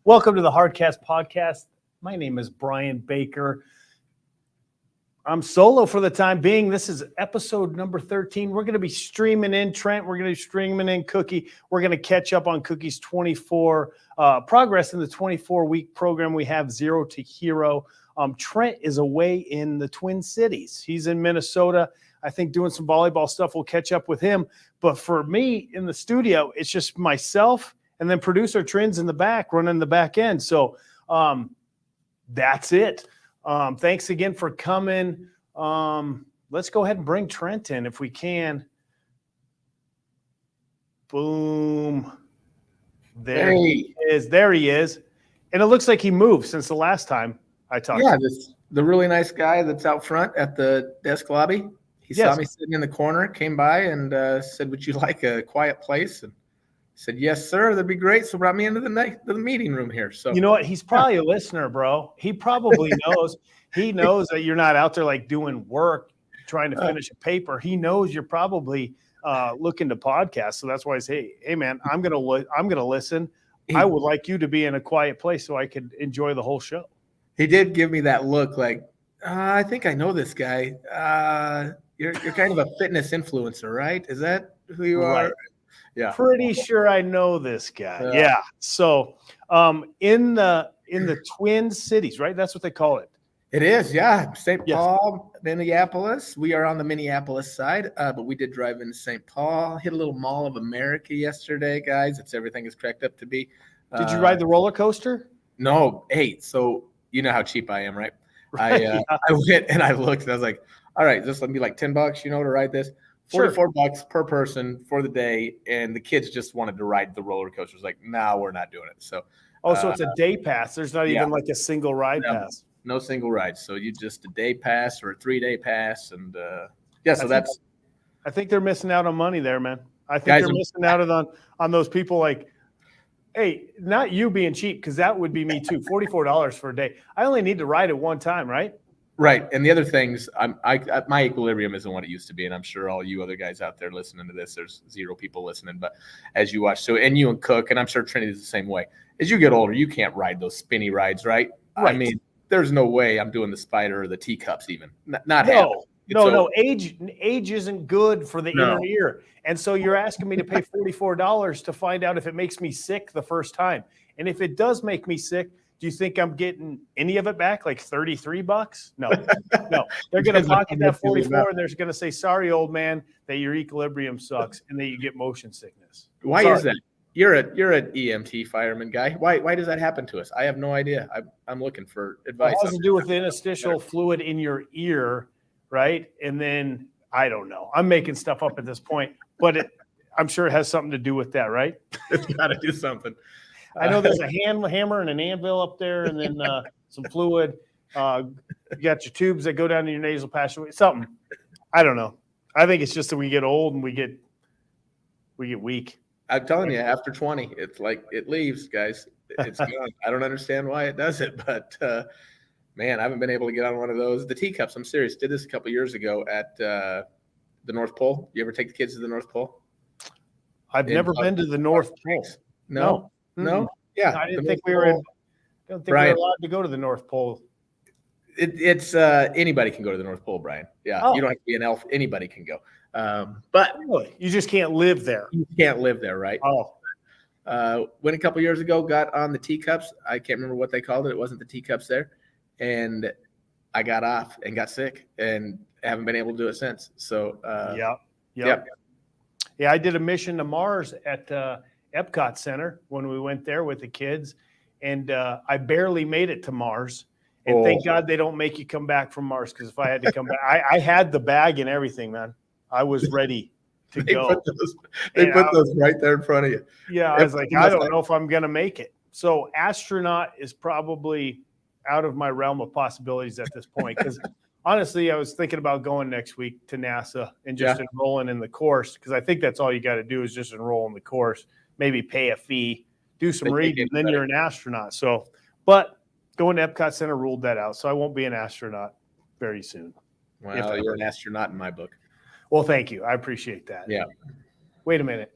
Welcome to the Hardcast Podcast. My name is Brian Baker. I'm solo for the time being. This is episode number 13. We're going to be streaming in Trent. We're going to be streaming in Cookie. We're going to catch up on Cookie's 24 progress in the 24-week program we have, Zero2Hero. Trent is away in the Twin Cities. He's in Minnesota, I think, doing some volleyball stuff. We'll catch up with him. But for me in the studio, it's just myself and then producer Trins in the back, running the back end. So that's it. Thanks again for coming. Let's go ahead and bring Trent in if we can. Boom. There he is. There he is. And it looks like he moved since the last time I talked to him. The really nice guy that's out front at the desk lobby. He saw me sitting in the corner, came by and said, "Would you like a quiet place?" And I said, "Yes, sir. That'd be great." So brought me into the meeting room here. So you know what? He's probably a listener, bro. He probably knows. He knows that you're not out there like doing work, trying to finish a paper. He knows you're probably looking to podcast. So that's why I say, "Hey, man, I'm gonna listen. I would like you to be in a quiet place so I could enjoy the whole show." He did give me that look, like I think I know this guy. You're kind of a fitness influencer, right? Is that who you are? Yeah. Pretty sure I know this guy. Yeah. So in the Twin Cities, right? That's what they call it. It is, yeah. St. Paul, Minneapolis. We are on the Minneapolis side, but we did drive into St. Paul, hit a little Mall of America yesterday, guys. Everything is cracked up to be. Did you ride the roller coaster? No. Hey, so you know how cheap I am, right? I went and I looked and I was like, all right, this will be like $10, to ride this. $44 per person for the day, and the kids just wanted to ride the roller coasters. Like, no, we're not doing it. So, so it's a day pass. There's not even like a single ride pass. No single rides. So you just a day pass or a 3-day pass, and I think they're missing out on money there, man. I think they're missing out on those people. Like, hey, not you being cheap, because that would be me too. $44 for a day. I only need to ride it one time, right? Right. And the other things, my equilibrium isn't what it used to be. And I'm sure all you other guys out there listening to this, there's zero people listening. But as you watch, and you and Cook, and I'm sure Trinity is the same way. As you get older, you can't ride those spinny rides, right? I mean, there's no way I'm doing the spider or the teacups even. Not happening. No. Age isn't good for the inner ear. And so you're asking me to pay $44 to find out if it makes me sick the first time. And if it does make me sick, do you think I'm getting any of it back, like $33? No. They're going to pocket that 44, and they're going to say, "Sorry, old man, that your equilibrium sucks and that you get motion sickness." Why is that? You're an EMT fireman guy. Why does that happen to us? I have no idea. I'm looking for advice. It has to do with the interstitial fluid in your ear, right? And then I don't know. I'm making stuff up at this point, but I'm sure it has something to do with that, right? It's got to do something. I know there's a hammer and an anvil up there, and then some fluid. You got your tubes that go down to your nasal passageway. Something. I don't know. I think it's just that we get old and we get weak. I'm telling you, after 20, it's like it leaves, guys. It's gone. I don't understand why it does it, but man, I haven't been able to get on one of those. The teacups, I'm serious. Did this a couple years ago at the North Pole. You ever take the kids to the North Pole? I've never been to the North Pole. No. Yeah. I didn't think we were allowed to go to the North Pole. It's anybody can go to the North Pole, Brian. Yeah. You don't have to be an elf. Anybody can go. But really? You just can't live there. You can't live there, right? Went a couple years ago, got on the teacups. I can't remember what they called it. It wasn't the teacups there. And I got off and got sick and haven't been able to do it since. So Yep. Yeah, I did a mission to Mars at Epcot Center when we went there with the kids, and I barely made it to Mars. And thank God they don't make you come back from Mars, because if I had to come back, I had the bag and everything, man. I was ready to go. They put those right there in front of you. Yeah, I was like, I don't know if I'm going to make it. So astronaut is probably out of my realm of possibilities at this point, because honestly, I was thinking about going next week to NASA and just enrolling in the course, because I think that's all you got to do is just enroll in the course. Maybe pay a fee, do some reading, and then you're an astronaut. So, but going to Epcot Center ruled that out. So I won't be an astronaut very soon. Well, you're an astronaut in my book. Well, thank you. I appreciate that. Yeah. Wait a minute.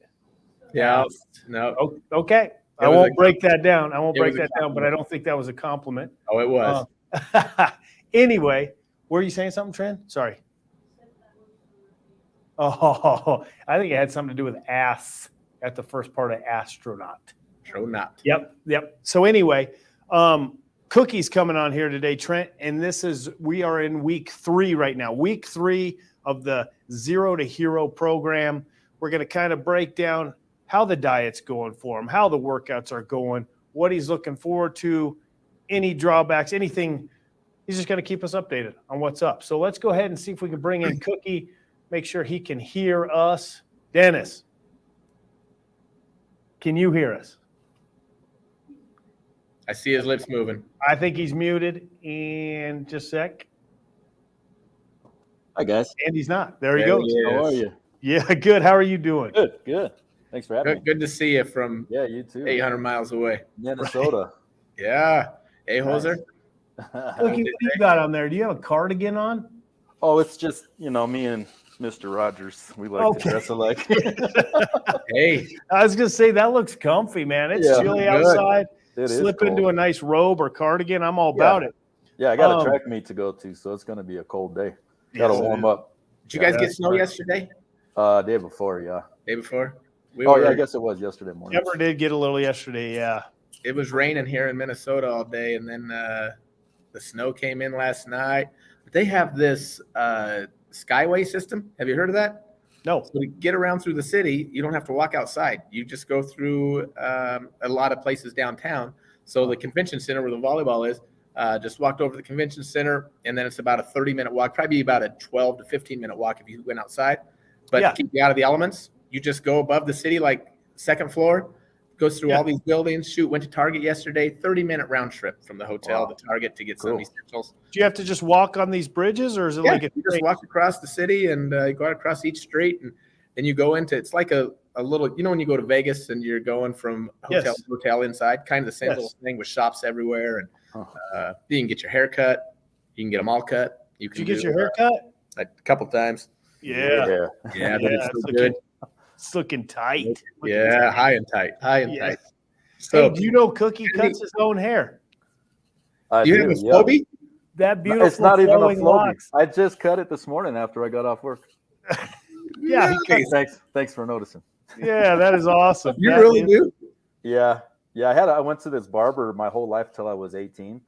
Yeah. No. Okay. I won't break that down. But I don't think that was a compliment. Oh, it was. Anyway, were you saying something, Trent? Sorry. Oh, I think it had something to do with ass at the first part of astronaut. Astronaut. Yep. So anyway, Cookie's coming on here today, Trent, and we are in week 3 right now. Week 3 of the Zero2Hero program. We're going to kind of break down how the diet's going for him, how the workouts are going, what he's looking forward to, any drawbacks, anything. He's just going to keep us updated on what's up. So let's go ahead and see if we can bring in Cookie, make sure he can hear us. Dennis, can you hear us? I see his lips moving. I think he's muted. And just a sec. Hi, guys. And he's not. There he goes. How are you? Yeah, good. How are you doing? Good. Thanks for having me. Good to see you from you too. 800 miles away. Minnesota. Yeah. Hey, Hoser. Cookie, what do you got on there? Do you have a cardigan on? Oh, it's just, me and Mr. Rogers. We like to dress alike. Hey. I was going to say, that looks comfy, man. It's chilly outside. Slip into a nice robe or cardigan. I'm all about it. Yeah, I got a track meet to go to, so it's going to be a cold day. Got to warm up. Did you guys get snow yesterday? Day before, yeah. Day before? I guess it was yesterday morning. Never did get a little yesterday, yeah. It was raining here in Minnesota all day, and then the snow came in last night. But they have this skyway system. Have you heard of that? No. So to get around through the city, you don't have to walk outside. You just go through a lot of places downtown. So the convention center where the volleyball is, just walked over to the convention center, and then it's about a 30-minute walk, probably about a 12 to 15-minute walk if you went outside. But to keep you out of the elements, you just go above the city, like second floor, goes through all these buildings. Went to Target yesterday, 30-minute round trip from the hotel to Target to get some essentials. Do you have to just walk on these bridges, or is it like you just walk across the city and go out across each street, and then you go into, it's like a little, when you go to Vegas and you're going from hotel to hotel inside, kind of the same little thing with shops everywhere, and you can get your hair cut, you can get them all cut. Did you get your hair cut? A couple times. Yeah, it's so good. It's looking tight. High and tight. So, hey, do you know Cookie cuts his own hair? You have a Flowbee? That beautiful. It's not even a Flowbee. Locks. I just cut it this morning after I got off work. Thanks for noticing. Yeah, that is awesome. You really do? Yeah. I went to this barber my whole life till I was 18,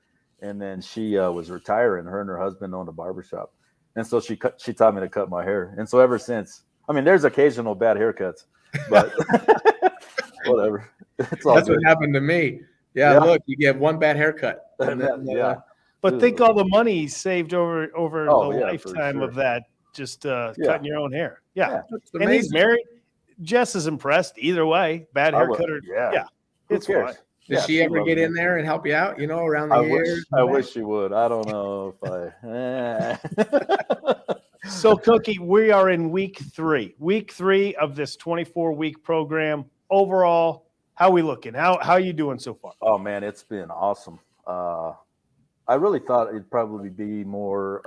and then she was retiring. Her and her husband owned a barber shop, and so she taught me to cut my hair. And so ever since, there's occasional bad haircuts, but whatever. That's what happened to me. Yeah, look, you get one bad haircut. But think all the money he saved over the lifetime of that, just cutting your own hair. Yeah. And he's married. Jess is impressed either way. Bad haircut or it's fine. Does she ever get in there and help you out, around the ears? I wish she would. I don't know if I. So, Cookie, we are in week 3. Week 3 of this 24-week program. Overall, how are we looking? How are you doing so far? Oh, man, it's been awesome. I really thought it'd probably be more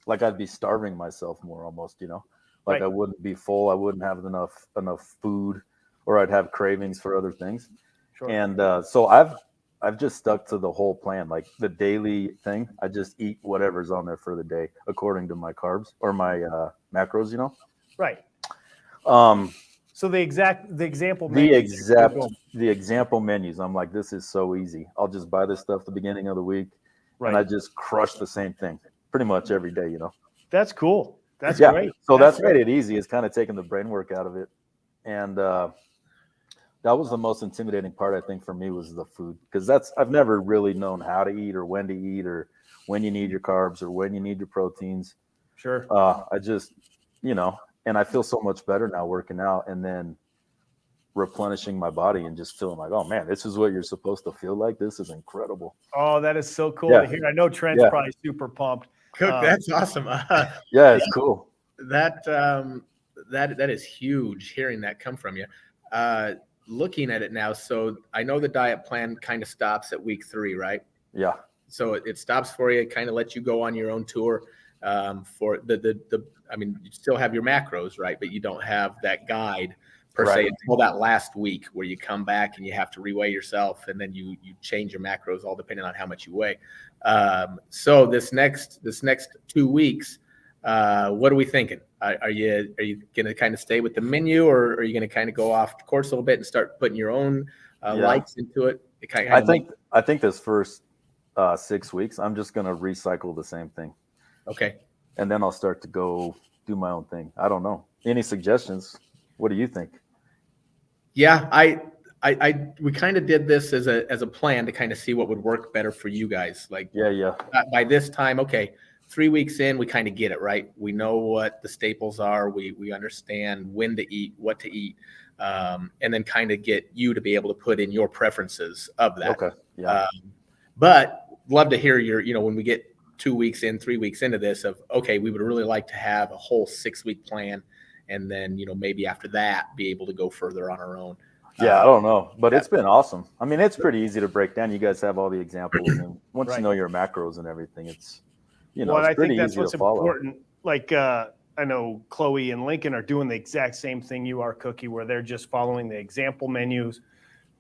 like I'd be starving myself more almost, Like I wouldn't be full. I wouldn't have enough food, or I'd have cravings for other things. Sure. And so I've just stuck to the whole plan, like the daily thing. I just eat whatever's on there for the day according to my carbs or my macros, Right. So the example menus. I'm like, this is so easy. I'll just buy this stuff the beginning of the week, and I just crush the same thing pretty much every day. That's cool. That's great. So that's made it easy. It's kind of taken the brain work out of it, and that was the most intimidating part, I think, for me, was the food, because I've never really known how to eat or when to eat or when you need your carbs or when you need your proteins. Sure. I just, and I feel so much better now working out and then replenishing my body and just feeling like, oh man, this is what you're supposed to feel like. This is incredible. Oh, that is so cool to hear. I know Trent's probably super pumped. Cook, that's awesome. It's cool. That is huge, hearing that come from you. Looking at it now, so I know the diet plan kind of stops at week 3, right? Yeah. So it stops for you, kind of lets you go on your own tour. For you still have your macros, right? But you don't have that guide per Right. se until that last week where you come back and you have to reweigh yourself, and then you change your macros all depending on how much you weigh. So this next 2 weeks, what are we thinking? Are you going to kind of stay with the menu, or are you going to kind of go off course a little bit and start putting your own likes into it? I think this first 6 weeks, I'm just going to recycle the same thing. Okay. And then I'll start to go do my own thing. I don't know. Any suggestions? What do you think? Yeah, we kind of did this as a plan to kind of see what would work better for you guys. Like, Yeah. by this time, okay, 3 weeks in, we kind of get it, right? We know what the staples are. We understand when to eat, what to eat, and then kind of get you to be able to put in your preferences of that. Okay. Yeah. But love to hear when we get 2 weeks in, 3 weeks into this of, okay, we would really like to have a whole 6-week plan. And then, maybe after that, be able to go further on our own. Yeah, I don't know, but it's been awesome. I mean, it's pretty easy to break down. You guys have all the examples, and once you know your macros and everything, it's it's pretty easy to follow. Important. Like I know Chloe and Lincoln are doing the exact same thing you are, Cookie, where they're just following the example menus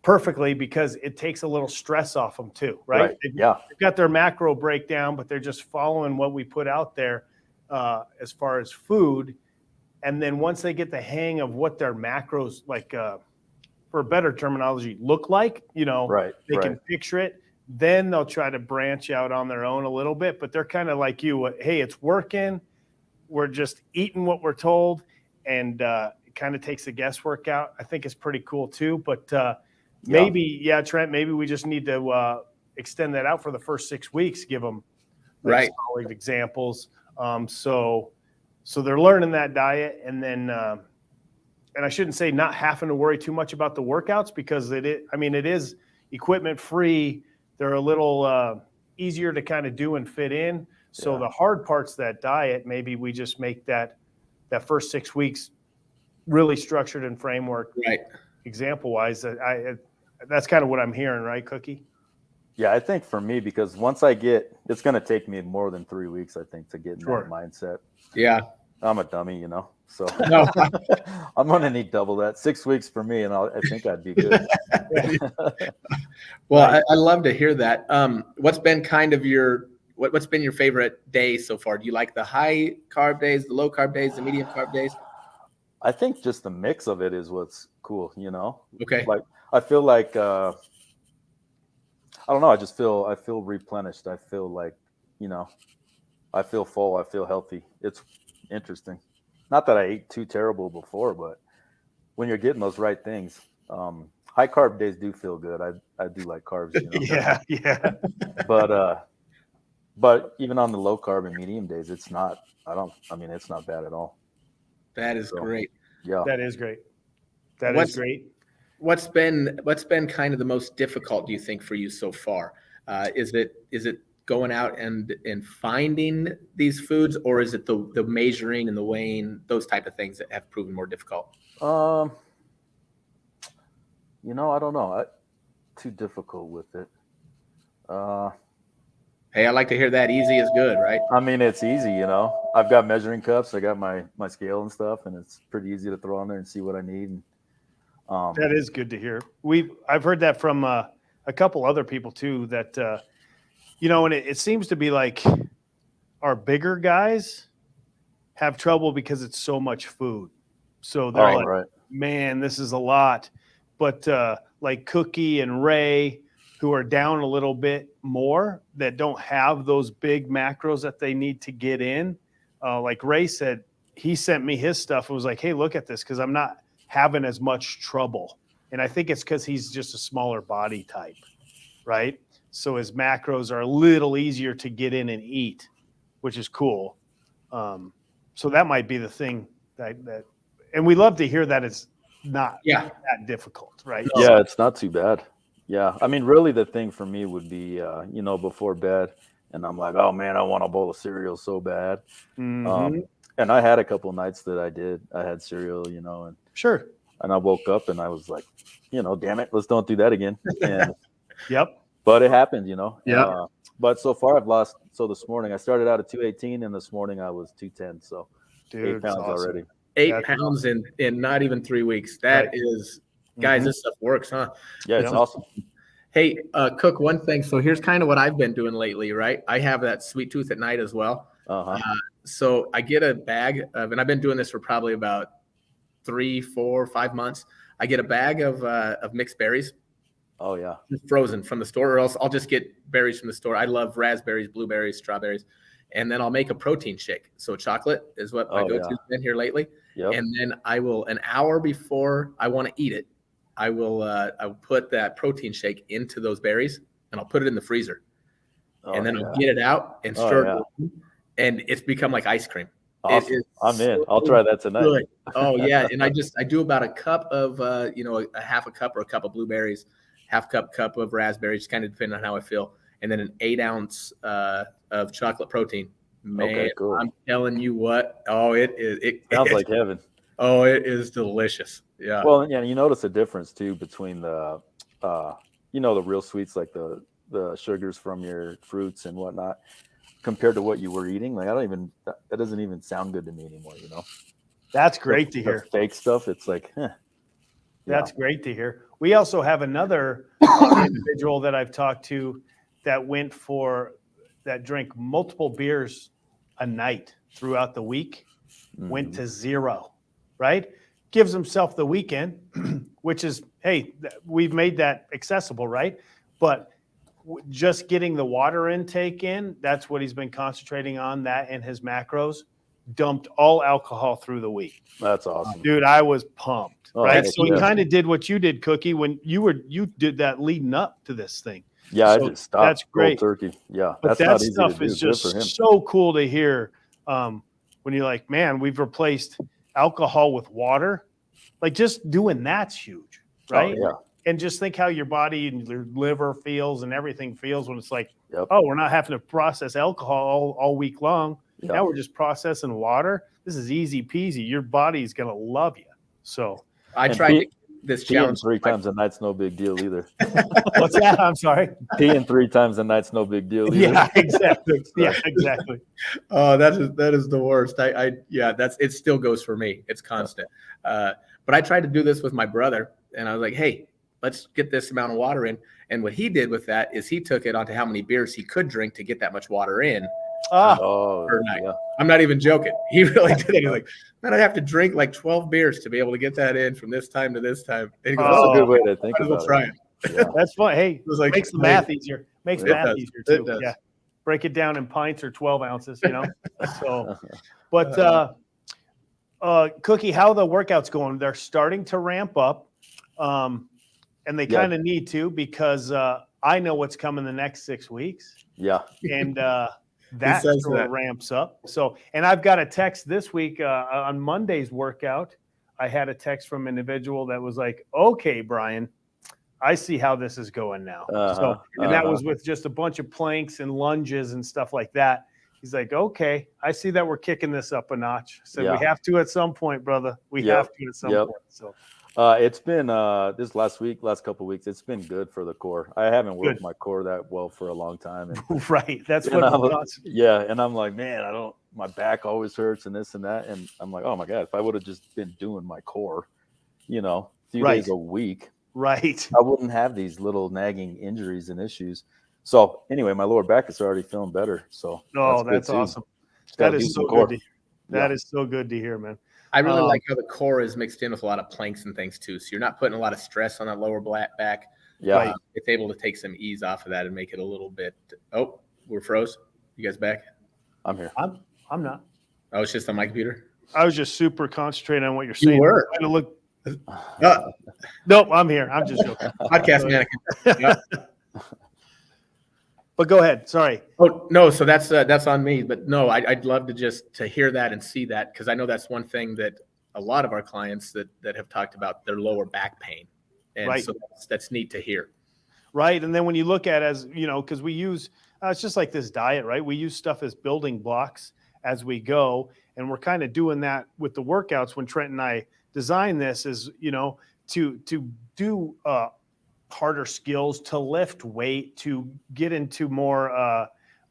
perfectly because it takes a little stress off them too, right? They've got their macro breakdown, but they're just following what we put out there as far as food. And then once they get the hang of what their macros, like for better terminology, look like, they can picture it. Then they'll try to branch out on their own a little bit. But they're kind of like you. Hey, it's working. We're just eating what we're told. And it kind of takes the guesswork out. I think it's pretty cool too. But Trent, maybe we just need to extend that out for the first 6 weeks, give them solid examples. So they're learning that diet, and then, and I shouldn't say not having to worry too much about the workouts because it is equipment free. They're a little easier to kind of do and fit in. So the hard parts of that diet, maybe we just make that first 6 weeks really structured and framework, example wise. That's kind of what I'm hearing, right, Cookie? Yeah, I think for me, because once it's going to take me more than 3 weeks, I think, to get in that mindset. Yeah. I'm a dummy, so no. I'm going to need double that. 6 weeks for me, and I think I'd be good. Well, I love to hear that. What's been kind of what's been your favorite day so far? Do you like the high carb days, the low carb days, the medium carb days? I think just the mix of it is what's cool, Okay. Like, I feel like, I don't know. I feel replenished. I feel like, I feel full. I feel healthy. It's interesting. Not that I ate too terrible before, but when you're getting those right things, high carb days do feel good. I do like carbs, Yeah. But even on the low carb and medium days, it's not bad at all. That is great. Yeah. That is great. Is great. What's been kind of the most difficult, do you think, for you so far? Is it going out and finding these foods, or is it the measuring and the weighing, those type of things that have proven more difficult? I don't know. Too difficult with it. Hey, I like to hear that. Easy is good, right? I mean, it's easy, I've got measuring cups. I got my scale and stuff, and it's pretty easy to throw on there and see what I need. And, that is good to hear. I've heard that from a couple other people too, that, and it seems to be like our bigger guys have trouble because it's so much food. So they're man, this is a lot. But like Cookie and Ray, who are down a little bit more, that don't have those big macros that they need to get in. Like Ray said, he sent me his stuff and was like, hey, look at this, because I'm not having as much trouble. And I think it's because he's just a smaller body type, right? So his macros are a little easier to get in and eat, which is cool. So that might be the thing that and we love to hear that it's not that difficult, right? Yeah, it's not too bad. Yeah. I mean, really the thing for me would be, before bed, and I'm like, oh man, I want a bowl of cereal so bad. Mm-hmm. And I had a couple nights that I had cereal, and sure. And I woke up and I was like, damn it, let's don't do that again. And but it happened, Yeah. But so far I've lost. So this morning I started out at 218, and this morning I was 210. So 8 pounds already. 8 That's pounds in not even 3 weeks. That is, guys, this stuff works, huh? Yeah, it's awesome. Hey, Cook, one thing. So here's kind of what I've been doing lately, right? I have that sweet tooth at night as well. So I get a bag of, and I've been doing this for probably about 3, 4, 5 months. I get a bag of mixed berries. Oh yeah, frozen from the store, or else I'll just get berries from the store. I love raspberries, blueberries, strawberries, and then I'll make a protein shake. So chocolate is what my go-to's been here lately. Yep. And then I will, an hour before I want to eat it, I'll put that protein shake into those berries, and I'll put it in the freezer, and then I'll get it out and stir it, and it's become like ice cream. Awesome. I'm in. I'll try that tonight. Good. Oh yeah, and I do about a cup of a half a cup or a cup of blueberries, half cup of raspberries, kind of depending on how I feel, and then an 8-ounce of chocolate protein. Man, cool. I'm telling you what. Oh, it sounds like heaven. Oh, it is delicious. Yeah. Well, yeah, you notice a difference too between the the real sweets, like the sugars from your fruits and whatnot, compared to what you were eating. Like that doesn't even sound good to me anymore. That's great to hear. Fake stuff. It's like, That's great to hear. We also have another individual that I've talked to that drank multiple beers a night throughout the week, went to 0, right? Gives himself the weekend, which is, hey, we've made that accessible, right? But just getting the water intake in, that's what he's been concentrating on, that and his macros. Dumped all alcohol through the week. That's awesome, dude. I was pumped, right? So he yeah. kind of did what you did, Cookie, when you did that leading up to this thing. Yeah, so I just stopped. That's great, turkey. Yeah, but that's not that easy stuff to do. is just so cool to hear. When you're like, man, we've replaced alcohol with water. Like just doing that's huge, right? Oh, yeah. And just think how your body and your liver feels and everything feels when it's like, Yep. oh, we're not having to process alcohol all week long. Yep. Now we're just processing water. This is easy peasy. Your body's going to love you. So I tried this challenge 3 times a night's no big deal either. What's that? I'm sorry. Peeing 3 times a night's no big deal either. Yeah, exactly. Yeah, exactly. Oh, that is the worst. It still goes for me. It's constant. But I tried to do this with my brother, and I was like, hey, let's get this amount of water in. And what he did with that is he took it onto how many beers he could drink to get that much water in. Per night. Yeah. I'm not even joking. He really did it. He's like, man, I have to drink like 12 beers to be able to get that in from this time to this time. And he goes, that's a good way to think about it. Try it. Yeah. That's fun. Hey, it like, makes the math easier. Makes math easier too. Yeah. Break it down in pints or 12 ounces, So, but Cookie, how are the workouts going? They're starting to ramp up. And they kind of need to, because I know what's coming the next 6 weeks. Yeah. And that ramps up. So, and I've got a text this week on Monday's workout. I had a text from an individual that was like, okay, Brian, I see how this is going now. That was with just a bunch of planks and lunges and stuff like that. He's like, okay, I see that we're kicking this up a notch. So we have to at some point, brother. We have to at some point. So it's been this last couple of weeks, it's been good for the core. I haven't worked my core that well for a long time. And, right. That's what and I'm like, man, my back always hurts and this and that. And I'm like, oh my God, if I would have just been doing my core, a few days a week, right, I wouldn't have these little nagging injuries and issues. So anyway, my lower back is already feeling better. So that's awesome. That is so good. That is so good to hear, man. I really like how the core is mixed in with a lot of planks and things too. So you're not putting a lot of stress on that lower back. Yeah. It's able to take some ease off of that and make it a little bit. Oh, we're froze. You guys back? I'm here. I'm not. Oh, it's just on my computer. I was just super concentrated on what you're saying. You were. Trying to look. Nope, I'm here. I'm just joking. Podcast mannequin. Yeah. But go ahead. Sorry. Oh no, so that's on me. But no, I'd love to hear that and see that, because I know that's one thing that a lot of our clients that have talked about their lower back pain, and so that's neat to hear. Right, and then when you look at because we use it's just like this diet, right? We use stuff as building blocks as we go, and we're kind of doing that with the workouts. When Trent and I designed this, is to do harder skills, to lift weight, to get into more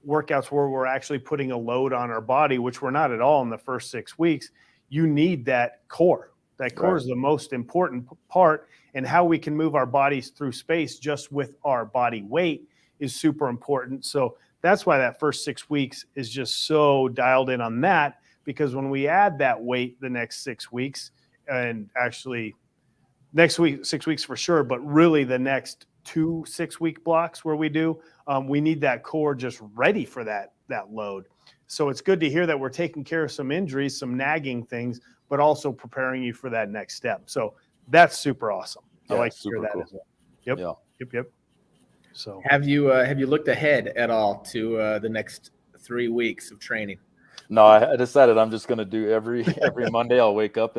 workouts where we're actually putting a load on our body, which we're not at all in the first 6 weeks. you need that core. That core is the most important part, and how we can move our bodies through space just with our body weight is super important. So that's why that first 6 weeks is just so dialed in on that, because when we add that weight the next 6 weeks, and actually next week, 6 weeks for sure, but really the next 2 6-week blocks where we need that core just ready for that load. So it's good to hear that we're taking care of some injuries, some nagging things, but also preparing you for that next step. So that's super awesome. I like to hear that as well. Yep. So have you looked ahead at all to the next 3 weeks of training? No, I decided I'm just going to do every Monday. I'll wake up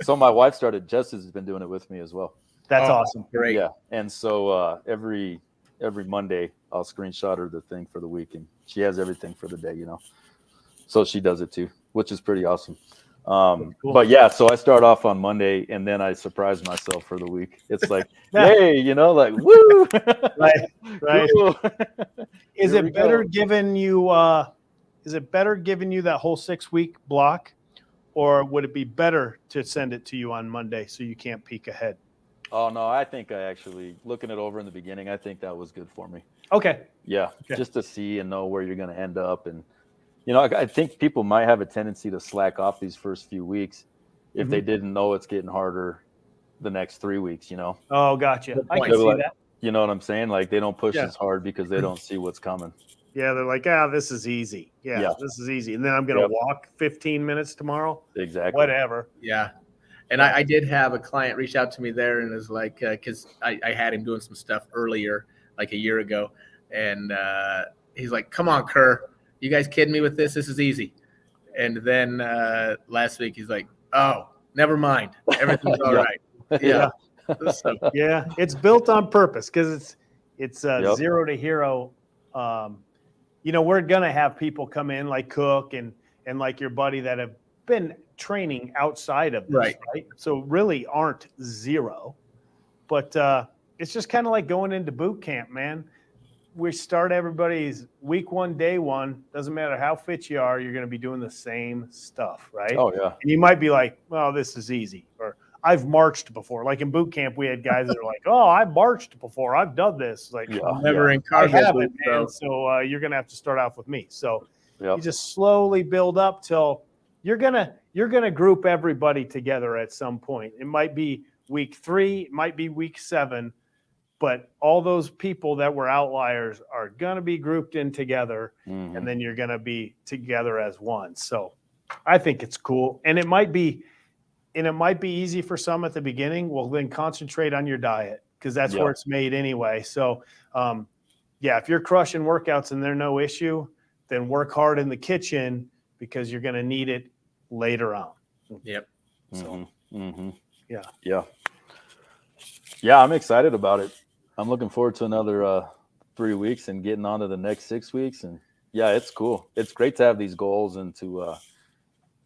so my wife started. Jess has been doing it with me as well. That's awesome. Great. Yeah. And so every Monday I'll screenshot her the thing for the week, and she has everything for the day, so she does it too, which is pretty awesome. Cool. But yeah, so I start off on Monday, and then I surprise myself for the week. It's like, hey, like, woo. Right. Cool. Is it better giving you that whole 6-week block, or would it be better to send it to you on Monday so you can't peek ahead? Oh no, I think I actually, looking it over in the beginning, I think that was good for me. Okay. Yeah. Okay. Just to see and know where you're going to end up. And I think people might have a tendency to slack off these first few weeks if they didn't know it's getting harder the next 3 weeks, Oh, gotcha. I can see that. You know what I'm saying? Like, they don't push as hard because they don't see what's coming. Yeah, they're like, this is easy. Yeah, this is easy. And then I'm going to walk 15 minutes tomorrow. Exactly. Whatever. Yeah. And I did have a client reach out to me there and was like, because I had him doing some stuff earlier, like a year ago. And he's like, come on, Kerr. You guys kidding me with this? This is easy. And then last week he's like, oh, never mind. Everything's all right. Yeah. So, yeah, it's built on purpose because it's zero to hero. We're going to have people come in like Cook and like your buddy that have been training outside of this, right? So really aren't zero. But it's just kind of like going into boot camp, man. We start everybody's week 1, day 1. Doesn't matter how fit you are, you're going to be doing the same stuff, right? Oh, yeah. And you might be like, well, this is easy. Or I've marched before. Like in boot camp, we had guys that are like, oh, I've marched before. I've done this. Like, never in cargo. I haven't, man. So you're going to have to start off with me. So you just slowly build up till you're going to group everybody together at some point. It might be week 3. It might be week 7. But all those people that were outliers are going to be grouped in together, and then you're going to be together as one. So I think it's cool. And it might be easy for some at the beginning. Well, then concentrate on your diet because that's where it's made anyway. So, if you're crushing workouts and they're no issue, then work hard in the kitchen because you're going to need it later on. Yep. So, Yeah, I'm excited about it. I'm looking forward to another 3 weeks and getting on to the next 6 weeks. And it's cool. It's great to have these goals and to,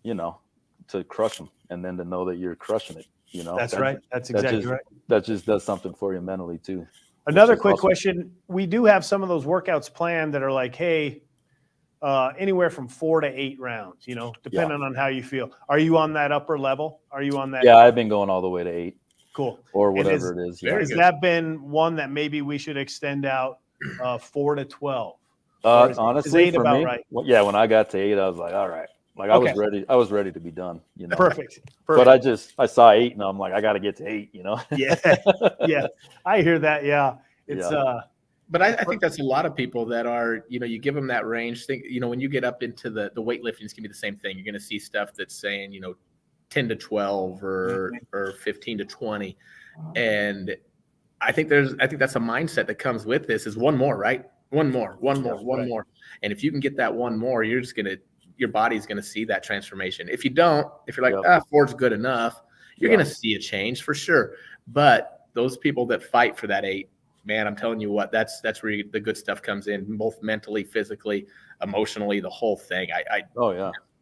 to crush them and then to know that you're crushing it. That's right. That's exactly right. That just does something for you mentally too. Another quick question. We do have some of those workouts planned that are like, hey, anywhere from 4 to 8 rounds, depending on how you feel. Are you on that upper level? Are you on that? Yeah, I've been going all the way to 8. Cool. Or whatever it is. Has that been one that maybe we should extend out 4 to 12? Honestly, for about me, right? When I got to 8, I was like, all right. Like I was ready to be done, Perfect. But I saw 8 and I'm like, I got to get to 8, Yeah. I hear that. Yeah. It's But I think that's a lot of people that are, you give them that range. Think, when you get up into the weightlifting, it's going to be the same thing. You're going to see stuff that's saying, 10 to 12 or 15 to 20. And I think that's a mindset that comes with this is one more, right? One more. And if you can get that one more, your body's going to see that transformation. If you don't, if you're like, 4's good enough, you're going to see a change for sure. But those people that fight for that 8, man, I'm telling you what, that's where the good stuff comes in, both mentally, physically, emotionally, the whole thing.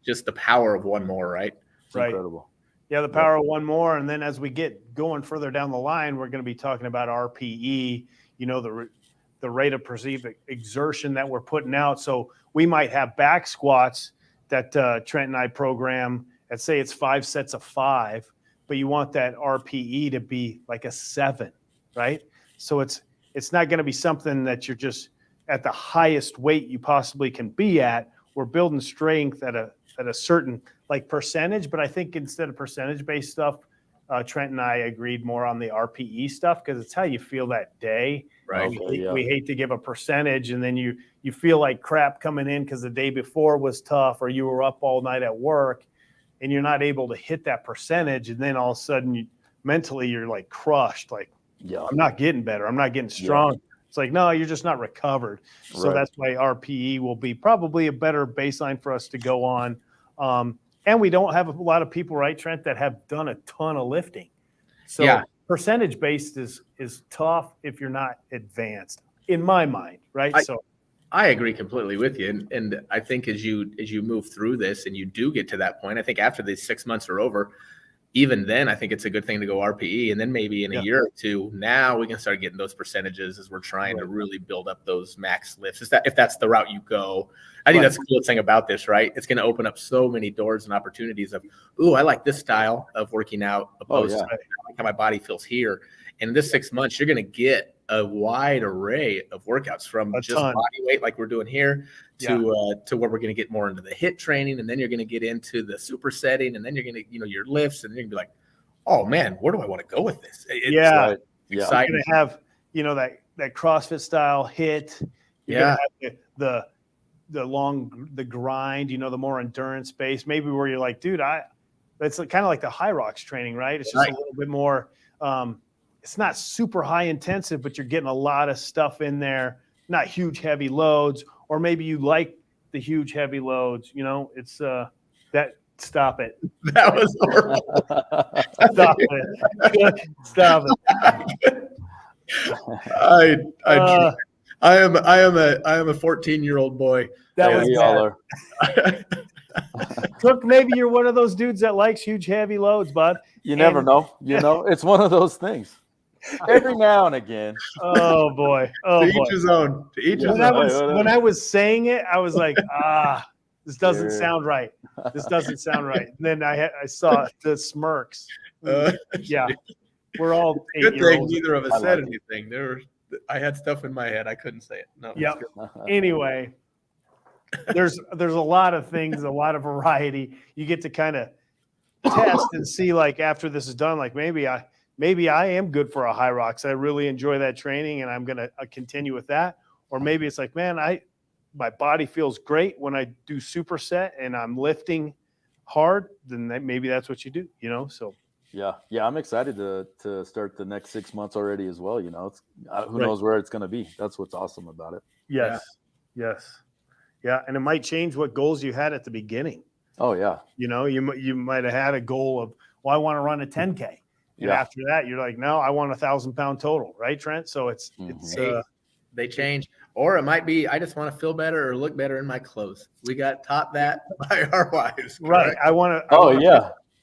Just the power of one more, right? Right. Incredible. Yeah, the power of one more. And then as we get going further down the line, we're going to be talking about RPE, the rate of perceived exertion that we're putting out. So we might have back squats that Trent and I program let's say it's 5 sets of 5, but you want that RPE to be like a 7, right? So it's not going to be something that you're just at the highest weight you possibly can be at. We're building strength at a certain like percentage, but I think instead of percentage-based stuff, Trent and I agreed more on the RPE stuff because it's how you feel that day. Right. We hate to give a percentage, and then you feel like crap coming in because the day before was tough, or you were up all night at work, and you're not able to hit that percentage, and then all of a sudden mentally you're like crushed, like I'm not getting better, I'm not getting strong. It's like, no, you're just not recovered. So that's why RPE will be probably a better baseline for us to go on. And we don't have a lot of people, right, Trent, that have done a ton of lifting. So percentage based is tough if you're not advanced, in my mind, right? I agree completely with you. And I think as you move through this and you do get to that point, I think after these 6 months are over, even then, I think it's a good thing to go RPE. And then maybe in a year or two, now we can start getting those percentages as we're trying to really build up those max lifts. If that's the route you go. I think that's the coolest thing about this, right? It's going to open up so many doors and opportunities of, ooh, I like this style of working out opposed to how my body feels here. And in this 6 months, you're going to get a wide array of workouts from just body weight like we're doing here to where we're going to get more into the HIIT training, and then you're going to get into the supersetting, and then you're going to, your lifts, and then you're going to be like, oh man, where do I want to go with this? You're going to have, that CrossFit style HIIT. You're going to have the grind, the more endurance based, maybe where you're like, dude, it's kind of like the high rocks training, right? It's just a little bit more, it's not super high intensive, but you're getting a lot of stuff in there, not huge, heavy loads, or maybe you like the huge, heavy loads, it's stop it. That was horrible. Stop it. I am a 14-year-old boy. That was we all are. Cook, maybe you're one of those dudes that likes huge, heavy loads, bud. You never know. It's one of those things. Every now and again. Oh boy. To each his own. When I was saying it, I was like, this doesn't sound right. This doesn't sound right. And then I saw the smirks. We're all 8 good year thing olds. neither of us said anything. I had stuff in my head. I couldn't say it. No. Yep. Anyway, there's a lot of things, a lot of variety. You get to kind of test and see, like, after this is done, like maybe I am good for a high rocks. I really enjoy that training, and I'm gonna continue with that. Or maybe it's like, man, my body feels great when I do superset and I'm lifting hard. Then maybe that's what you do, So. Yeah, I'm excited to start the next 6 months already as well. It's who knows where it's going to be. That's what's awesome about it. Yes. Yeah, and it might change what goals you had at the beginning. Oh yeah. You might have had a goal of, well, I want to run a 10K. And after that, you're like, no, I want 1,000-pound total, right, Trent? So they change. Or it might be, I just want to feel better or look better in my clothes. We got taught that by our wives. Right. Correct?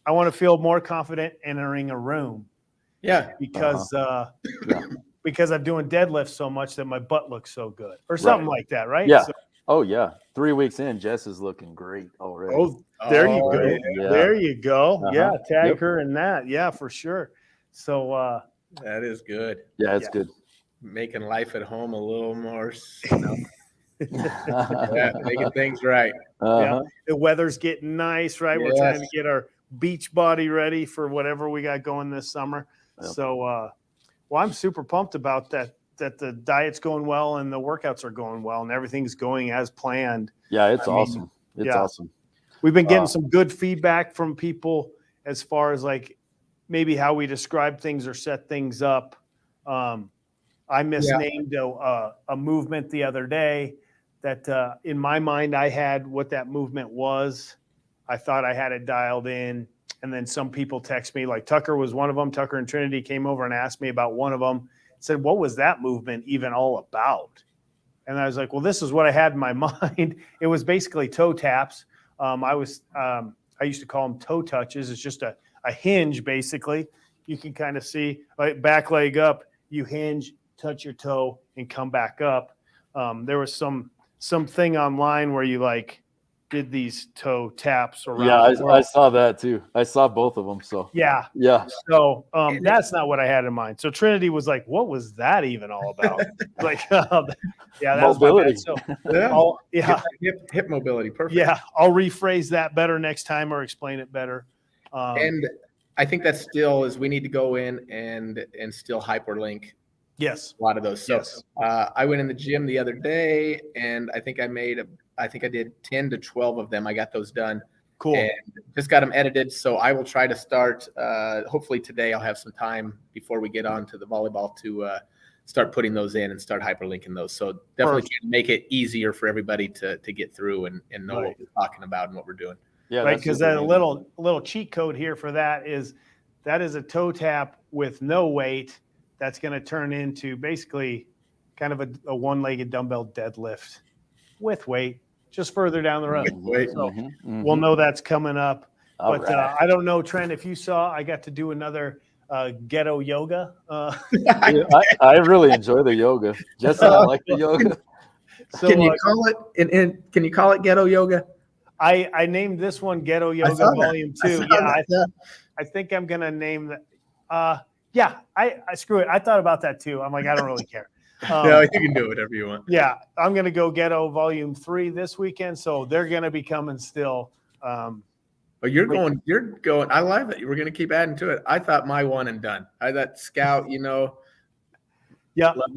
I want to feel more confident entering a room. Yeah. Because because I'm doing deadlifts so much that my butt looks so good, or something like that, right? Yeah. 3 weeks in, Jess is looking great already. Oh, there you go. Yeah. There you go. Yeah, tag her in that. Yeah, for sure. So that is good. Yeah, it's good. Making life at home a little more, making things right. The weather's getting nice, right? We're trying to get our beach body ready for whatever we got going this summer. So, I'm super pumped about that the diet's going well and the workouts are going well and everything's going as planned. Yeah, it's awesome. It's awesome. We've been getting some good feedback from people as far as like maybe how we describe things or set things up. I misnamed a movement the other day that in my mind I had what that movement was. I thought I had it dialed in. And then some people text me, like Tucker was one of them. Tucker and Trinity came over and asked me about one of them. Said, what was that movement even all about? And I was like, well, this is what I had in my mind. It was basically toe taps. I used to call them toe touches. It's just a hinge, basically. You can kind of see, like, back leg up, you hinge, touch your toe, and come back up. There was some thing online where you like did these toe taps around. Yeah, the I world. saw that too. I saw both of them. So Yeah. yeah. So that's not what I had in mind. So Trinity was like, "What was that even all about?" Like, yeah, that was my Mobility. bad. So, Yeah. Hip mobility. Perfect. yeah, I'll rephrase that better next time or explain it better. And I think that still is we need to go in and still hyperlink Yes. a lot of those. So Yes. I went in the gym the other day, and I think I did 10 to 12 of them. I got those done. Cool. And just got them edited. So I will try to start. Hopefully today I'll have some time before we get on to the volleyball to start putting those in and start hyperlinking those. So definitely try to make it easier for everybody to get through and know what we're talking about and what we're doing. Yeah, right. Because that little cheat code here for that is a toe tap with no weight. That's going to turn into basically kind of a one-legged dumbbell deadlift with weight, just further down the road. So we'll know that's coming up. All but right. I don't know, Trent, if you saw, I got to do another ghetto yoga. I really enjoy the yoga. Jesse, I like the yoga. So can you call it and can you call it ghetto yoga? I named this one Ghetto Yoga Volume 2. I think I'm gonna name that. I screw it. I thought about that too. I'm like, I don't really care. No, you can do whatever you want. Yeah, I'm gonna go Ghetto Volume 3 this weekend, so they're gonna be coming still. But you're going. I love it. We're gonna keep adding to it. I thought my one and done. I thought Scout, loving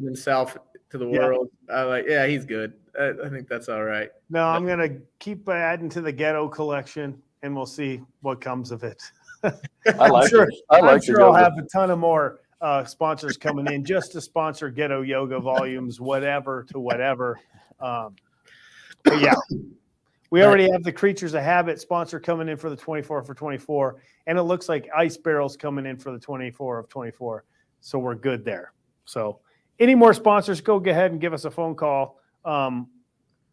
himself to the world. I like, yeah, he's good. I think that's all right. No, I'm gonna keep adding to the Ghetto collection, and we'll see what comes of it. I'm sure I'll have a ton of more sponsors coming in just to sponsor Ghetto Yoga volumes, whatever to whatever. But yeah, we already have the Creatures of Habit sponsor coming in for the 24 for 24, and it looks like Ice Barrel's coming in for the 24 of 24. So we're good there. So any more sponsors, go ahead and give us a phone call.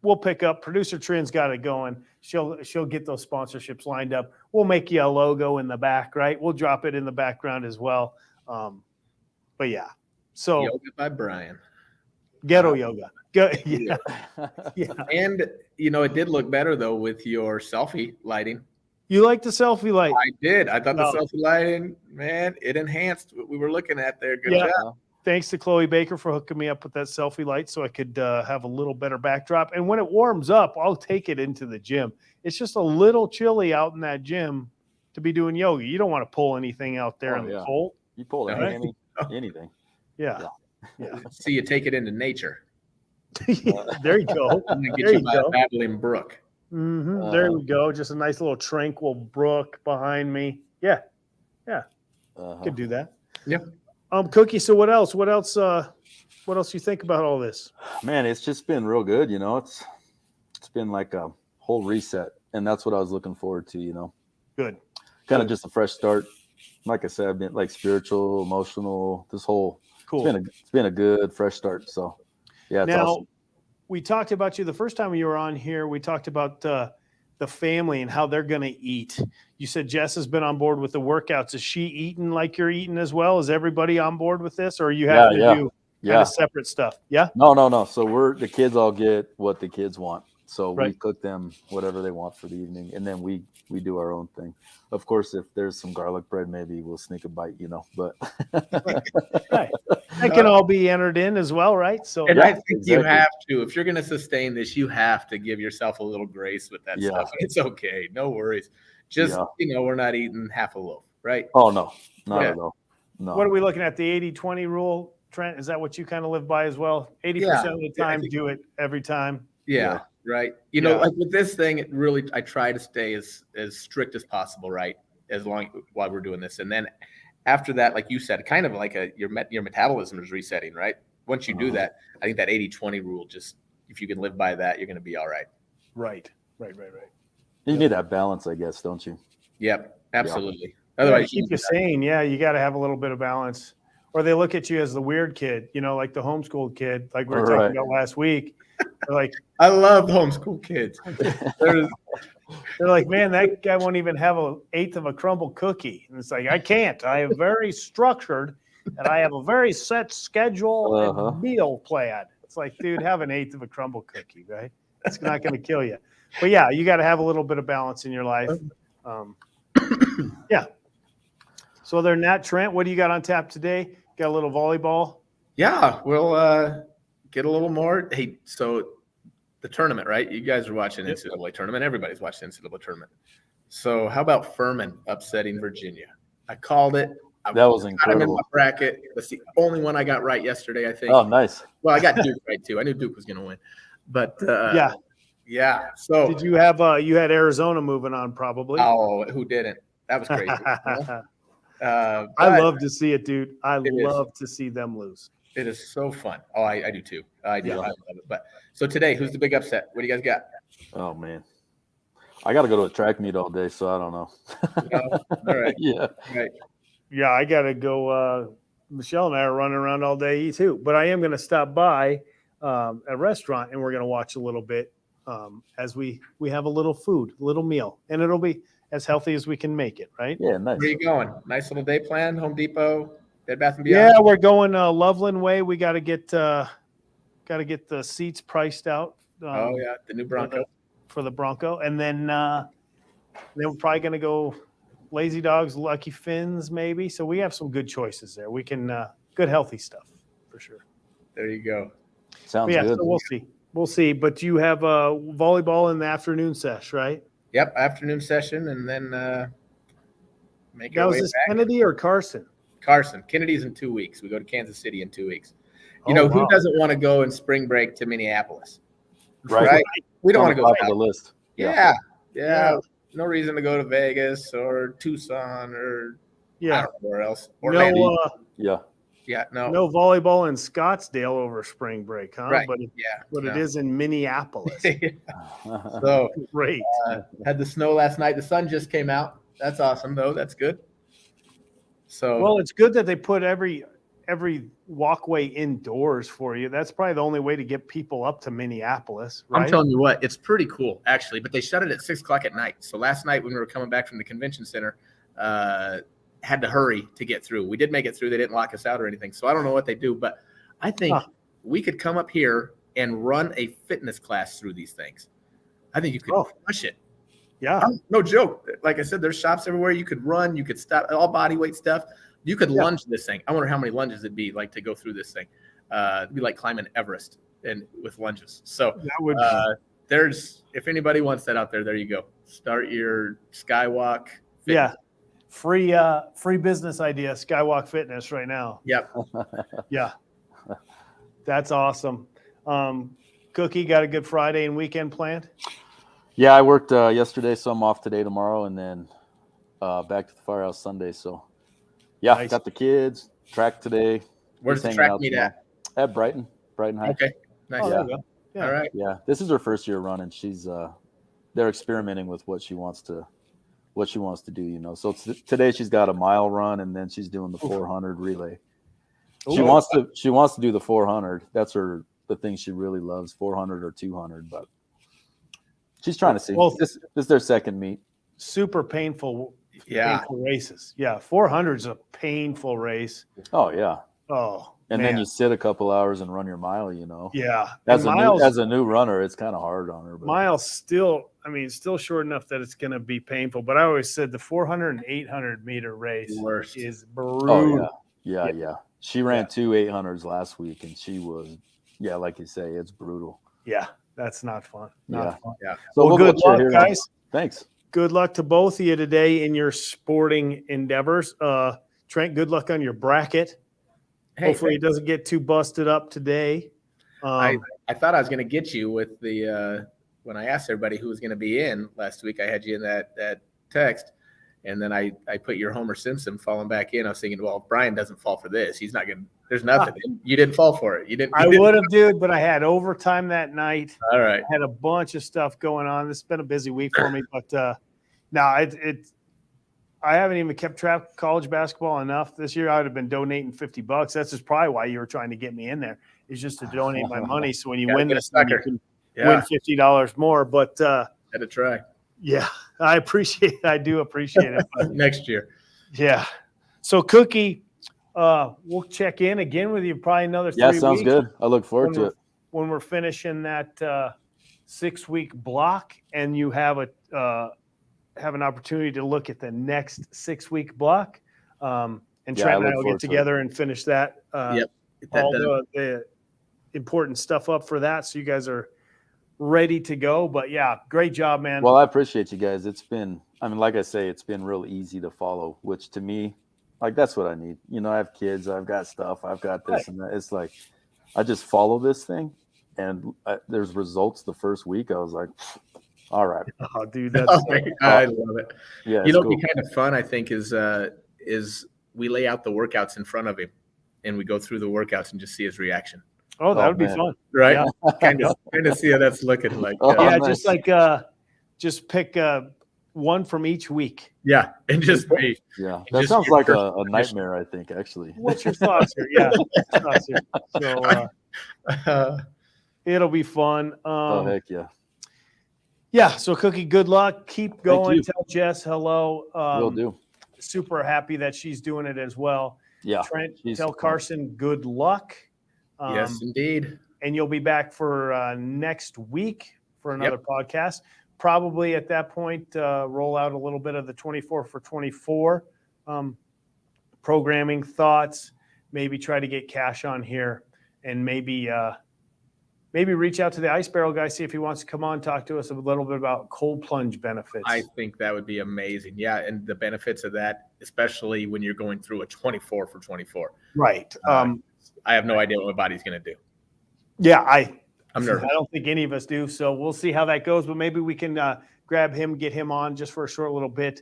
We'll pick up. Producer Trin's got it going. She'll get those sponsorships lined up. We'll make you a logo in the back, right? We'll drop it in the background as well. But yeah, so Yoga by Brian. Ghetto yoga. Yeah. And it did look better though with your selfie lighting. You like the selfie light? I did. I thought the selfie lighting, man, it enhanced what we were looking at there. Good job. Thanks to Chloe Baker for hooking me up with that selfie light so I could have a little better backdrop. And when it warms up, I'll take it into the gym. It's just a little chilly out in that gym to be doing yoga. You don't want to pull anything out there in the cold. You pull anything. Yeah. See, you take it into nature. There you go. Get you by a babbling brook. There we go. Just a nice little tranquil brook behind me. Yeah. Could do that. Yeah. Cookie. So what else? What else you think about all this? Man, it's just been real good. It's been like a whole reset, and that's what I was looking forward to. Good. Kind of just a fresh start. Like I said, I've been like spiritual, emotional. This whole cool. It's been a good fresh start. So yeah. It's awesome. We talked about you the first time you were on here. We talked about the family and how they're going to eat. You said Jess has been on board with the workouts. Is she eating like you're eating as well? Is everybody on board with this, or you have to do kind of separate stuff? Yeah. No. So the kids all get what the kids want. So we cook them whatever they want for the evening, and then we do our own thing. Of course, if there's some garlic bread, maybe we'll sneak a bite, but right. That can all be entered in as well, right? So and I think you have to, if you're going to sustain this, you have to give yourself a little grace with that stuff. It's okay. No worries. Just, we're not eating half a loaf, right? Oh, no, not at all. No. What are we looking at? The 80-20 rule, Trent? Is that what you kind of live by as well? 80% of the time, do it every time. Yeah. Right. Like with this thing, it really, I try to stay as strict as possible, right? While we're doing this. And then after that, like you said, kind of like your metabolism is resetting, right? Once you do that, I think that 80-20 rule, just if you can live by that, you're going to be all right. Right. You need that balance, I guess, don't you? Yep, absolutely. Otherwise, keep you sane. Yeah, you got to have a little bit of balance. Or they look at you as the weird kid, like the homeschooled kid, like we were talking about last week. They're like, I love homeschool kids. They're like, man, that guy won't even have an eighth of a crumble cookie. And it's like, I can't. I am very structured, and I have a very set schedule and meal plan. It's like, dude, have an eighth of a crumble cookie, right? It's not going to kill you. But yeah, you got to have a little bit of balance in your life. Yeah. So other than that, Trent, what do you got on tap today? Got a little volleyball? Yeah, we'll get a little more. Hey, so the tournament, right? You guys are watching NCAA tournament. Everybody's watching NCAA tournament. So how about Furman upsetting Virginia? I called it. That was got him in incredible. my bracket. That's the only one I got right yesterday, I think. Oh, nice. Well, I got Duke right too. I knew Duke was going to win, but yeah. So Did you have you had Arizona moving on probably? Oh, who didn't? That was crazy. I love to see it, dude. I love to see them lose. It is so fun. Oh, I do too. I do. Yeah. I love it. But so today, who's the big upset? What do you guys got? Oh man, I got to go to a track meet all day, so I don't know. All right. Yeah. Right. Yeah, I got to go. Michelle and I are running around all day too, but I am going to stop by a restaurant and we're going to watch a little bit as we have a little food, a little meal, and it'll be as healthy as we can make it, right? Yeah, nice. Where are you going? Nice little day plan. Home Depot, Bed Bath and Beyond. Yeah, we're going Loveland way. We got to get the seats priced out. Oh yeah, the new Bronco for the Bronco, and then we're probably going to go Lazy Dogs, Lucky Fins, maybe. So we have some good choices there. We can good healthy stuff for sure. There you go. Sounds good. So we'll see. But you have volleyball in the afternoon sesh, right? Yep, afternoon session, and then make Now our is way this back. Kennedy or Carson? Carson. Kennedy's in 2 weeks. We go to Kansas City in 2 weeks. Wow. Who doesn't want to go in spring break to Minneapolis? Right. We don't want to go top south. of the list. Yeah. No reason to go to Vegas or Tucson or I don't know where else. Orlando. Yeah. No volleyball in Scottsdale over spring break, huh? Right. But it is in Minneapolis. So Great. Had the snow last night. The sun just came out. That's awesome, though. That's good. So Well, it's good that they put every walkway indoors for you. That's probably the only way to get people up to Minneapolis, right? I'm telling you what, it's pretty cool, actually. But they shut it at 6:00 at night. So last night when we were coming back from the convention center, had to hurry to get through. We did make it through. They didn't lock us out or anything. So I don't know what they do, but I think we could come up here and run a fitness class through these things. I think you could crush it. Yeah. No joke. Like I said, there's shops everywhere. You could run. You could stop all body weight stuff. You could lunge this thing. I wonder how many lunges it'd be like to go through this thing. It'd be like climbing Everest and with lunges. So That would there's if anybody wants that out there, there you go. Start your Skywalk. Yeah. Free business idea, Skywalk Fitness right now. Yep. Yeah. That's awesome. Cookie, got a good Friday and weekend planned? Yeah, I worked yesterday, so I'm off today, tomorrow, and then back to the firehouse Sunday. So, yeah, Nice. Got the kids, track today. Where's the Just track hanging out meet tomorrow. at? At Brighton High. Okay. Nice. Oh, there you go. Yeah. All right. Yeah, this is her first year running. She's they're experimenting with what she wants to do. So today she's got a mile run, and then she's doing the 400 relay. She wants to do the 400. That's the thing she really loves, 400 or 200. But she's trying to see. Well, this is their second meet. Super painful Yeah. races. Yeah, 400 is a painful race. Oh yeah. Oh, And man. then you sit a couple hours and run your mile. Yeah. As And a new runner, it's kind of hard on her. But Miles still short enough that it's going to be painful. But I always said the 400 and 800 meter race Worst. is brutal. oh yeah. She ran 2 800s last week, and she was like you say, it's brutal. Yeah, that's not fun. Not fun. Yeah. So Well, we'll good get you luck, here. guys. Thanks. Good luck to both of you today in your sporting endeavors. Trent, good luck on your bracket. Hey, Hopefully it doesn't get too busted up today. I thought I was going to get you with the when I asked everybody who was going to be in last week. I had you in that text, and then I put your Homer Simpson falling back in. I was thinking, well, if Brian doesn't fall for this, he's not going to. There's nothing. You didn't fall for it. You didn't. I would have, dude, but I had overtime that night. All right. I had a bunch of stuff going on. This has been a busy week for me, but I haven't even kept track of college basketball enough this year. I would have been donating $50. That's just probably why you were trying to get me in there. Is just to donate my money. So when you win this, you can win $50 more. But had to try yeah, I appreciate it. I do appreciate it. But, next year. yeah. So Cookie, we'll check in again with you probably another 3 weeks. Yeah, sounds good. I look forward to it. When we're finishing that 6-week block, and you have an opportunity to look at the next 6-week block. And Yeah, Trent I and I look will forward get to it. together and finish that. Yep. Get that All done. the important stuff up for that, so you guys are ready to go. But yeah, great job, man. Well, I appreciate you guys. It's been, I mean, like I say, it's been real easy to follow, which to me, like, that's what I need. You know, I have kids, I've got stuff, I've got this and that. It's like, I just follow this thing, and there's results the first week. I was like, all right. Oh, dude, that's I love it. Yeah, You know, it's what'd cool. be kind of fun, I think, is we lay out the workouts in front of him, and we go through the workouts and just see his reaction. Oh, that Oh, would be man. fun. Right? Yeah. kind of see how that's looking like. Oh, Yeah, nice. just like just pick one from each week. Yeah, and just be. Yeah, And that just sounds your like a personal nightmare, I think, actually. What's your thoughts here? Yeah, thoughts here. So it'll be fun. Oh, heck yeah. Yeah. So Cookie, good luck. Keep going. you. Tell Jess hello. Will do. Super happy that she's doing it as well. Yeah. Trent, she's tell fun. Carson good luck. Yes, indeed. And you'll be back for next week for another podcast. Probably at that point, roll out a little bit of the 24 for 24 programming thoughts. Maybe try to get Cash on here, and maybe reach out to the Ice Barrel guy, see if he wants to come on, talk to us a little bit about cold plunge benefits. I think that would be amazing. Yeah, and the benefits of that, especially when you're going through a 24 for 24. Right. I have no idea what my body's going to do. Yeah, I'm nervous. I don't think any of us do. So we'll see how that goes. But maybe we can grab him, get him on just for a short little bit,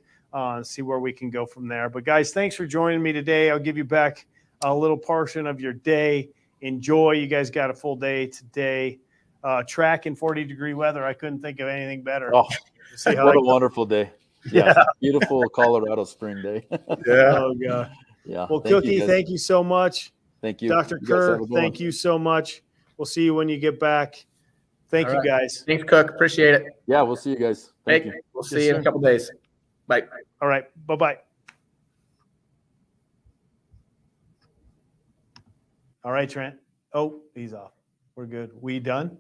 see where we can go from there. But guys, thanks for joining me today. I'll give you back a little portion of your day. Enjoy. You guys got a full day today. Track in 40-degree weather. I couldn't think of anything better. Oh, See how what a that wonderful day. Yeah. Beautiful Colorado spring day. Yeah. Oh, God. Yeah. Well, Thank Cookie, you, guys. thank you so much. Thank you. Dr. You guys have Kerr, a good thank one. you so much. We'll see you when you get back. Thank All you, right. guys. Thanks, Cook. Appreciate it. Yeah, we'll see you guys. Thank Hey, you. we'll see Yes, you in sir. a couple days. Bye. All right. Bye-bye. All right, Trent. Oh, he's off. We're good. We done?